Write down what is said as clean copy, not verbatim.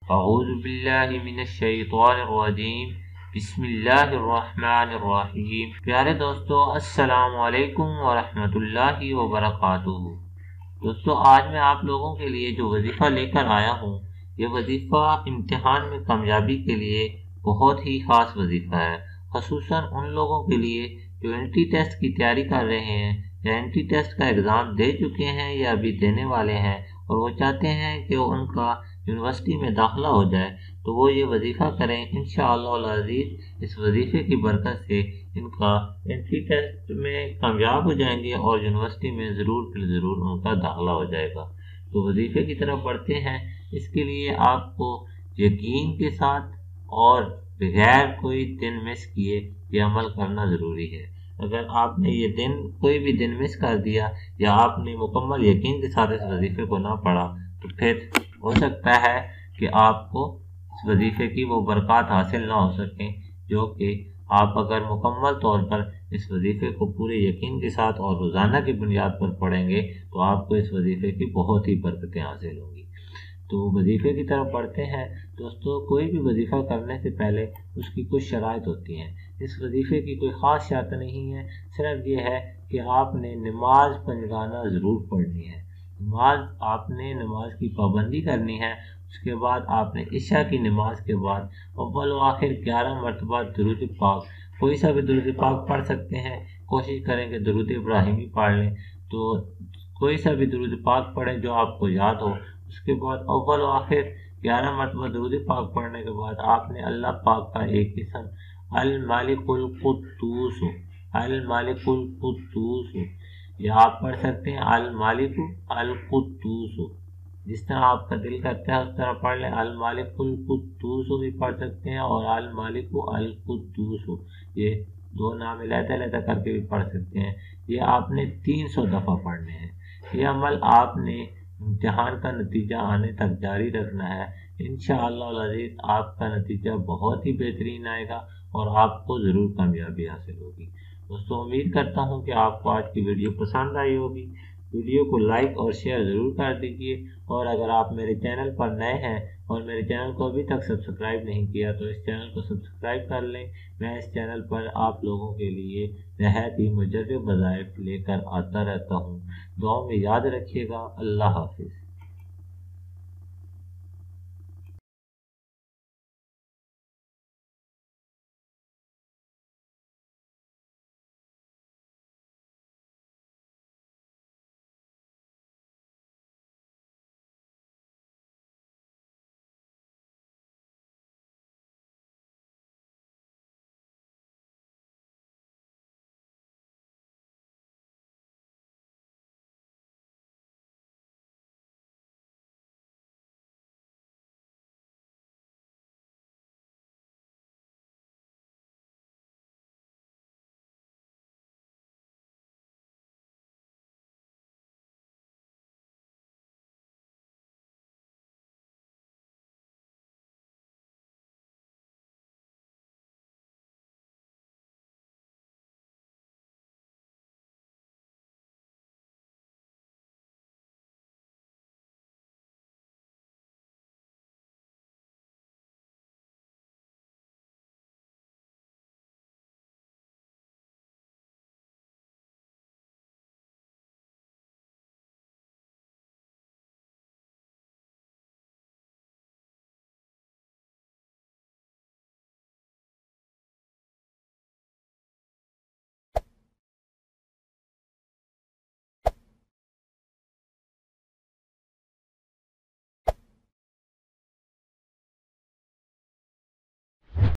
अऊज़ु बिल्लाहि मिनश शैतानिर रजीम। बिस्मिल्लाहिर्रहमानिर्रहीम। प्यारे दोस्तों, अस्सलामु अलैकुम वरहमतुल्लाहि वबरकातुहू। दोस्तों, आज मैं आप लोगों के लिए जो वजीफ़ा लेकर आया हूँ, ये वजीफ़ा इम्तिहान में कामयाबी के लिए बहुत ही ख़ास वजीफ़ा है। ख़ुसूसन उन लोगों के लिए जो एंट्री टेस्ट की तैयारी कर रहे हैं या एंट्री टेस्ट का एग्ज़ाम दे चुके हैं या अभी देने वाले हैं और वो चाहते हैं कि उनका यूनिवर्सिटी में दाखिला हो जाए, तो वो ये वजीफ़ा करें। इंशाअल्लाह अज़ीज़ इस वजीफ़े की बरकत से इनका एंट्री टेस्ट में कामयाब हो जाएंगे और यूनिवर्सिटी में ज़रूर फिर ज़रूर उनका दाखिला हो जाएगा। तो वजीफ़े की तरफ बढ़ते हैं। इसके लिए आपको यकीन के साथ और बगैर कोई दिन मिस किए ये अमल करना ज़रूरी है। अगर आपने ये दिन कोई भी दिन मिस कर दिया या आपने मुकम्मल यकीन के साथ इस वजीफ़े को ना पढ़ा, तो फिर हो सकता है कि आपको इस वजीफ़े की वो बरक़ात हासिल ना हो सकें, जो कि आप अगर मुकम्मल तौर पर इस वजीफ़े को पूरे यकीन के साथ और रोज़ाना की बुनियाद पर पढ़ेंगे तो आपको इस वजीफ़े की बहुत ही बरकतें हासिल होंगी। तो वजीफ़े की तरफ बढ़ते हैं। दोस्तों, कोई भी वजीफ़ा करने से पहले उसकी कुछ शराइत होती हैं। इस वजीफ़े की कोई ख़ास शर्त नहीं है, सिर्फ ये है कि आपने नमाज पंजगाना ज़रूर पढ़नी है। नमाज की पाबंदी करनी है। उसके बाद आपने इशा की नमाज के बाद अव्वल व आखिर 11 मरतबा दुरूद पाक, कोई सा भी दुरूद पाक पढ़ सकते हैं। कोशिश करें कि दुरूद इब्राहिमी पढ़ लें, तो कोई सा भी दुरूद पाक पढ़ें जो आपको याद हो। उसके बाद अव्वल व आखिर 11 मरतबा दुरूद पाक पढ़ने के बाद आपने अल्लाह पाक का एक किस्म अल मालिकुल कुद्दूस, अल मालिकुल कुद्दूस, या आप पढ़ सकते हैं अल मालिकु अल कुद्दूस। जिस तरह आपका दिल करता है उस तरह पढ़ लें। अल मालिकुल कुद्दूस भी पढ़ सकते हैं और अल मालिकु अल कुद्दूस, ये दो नाम अलग-अलग करके भी पढ़ सकते हैं। ये आपने 300 दफ़ा पढ़ने हैं। ये अमल आपने इम्तिहान का नतीजा आने तक जारी रखना है। इंशाअल्लाह अज़ीज़ आपका नतीजा बहुत ही बेहतरीन आएगा और आपको ज़रूर कामयाबी हासिल होगी। दोस्तों, उम्मीद करता हूँ कि आपको आज की वीडियो पसंद आई होगी। वीडियो को लाइक और शेयर ज़रूर कर दीजिए और अगर आप मेरे चैनल पर नए हैं और मेरे चैनल को अभी तक सब्सक्राइब नहीं किया तो इस चैनल को सब्सक्राइब कर लें। मैं इस चैनल पर आप लोगों के लिए नहायत ही मुजर्रब वज़ाइफ लेकर आता रहता हूँ। दुआ में याद रखिएगा। अल्लाह हाफिज़।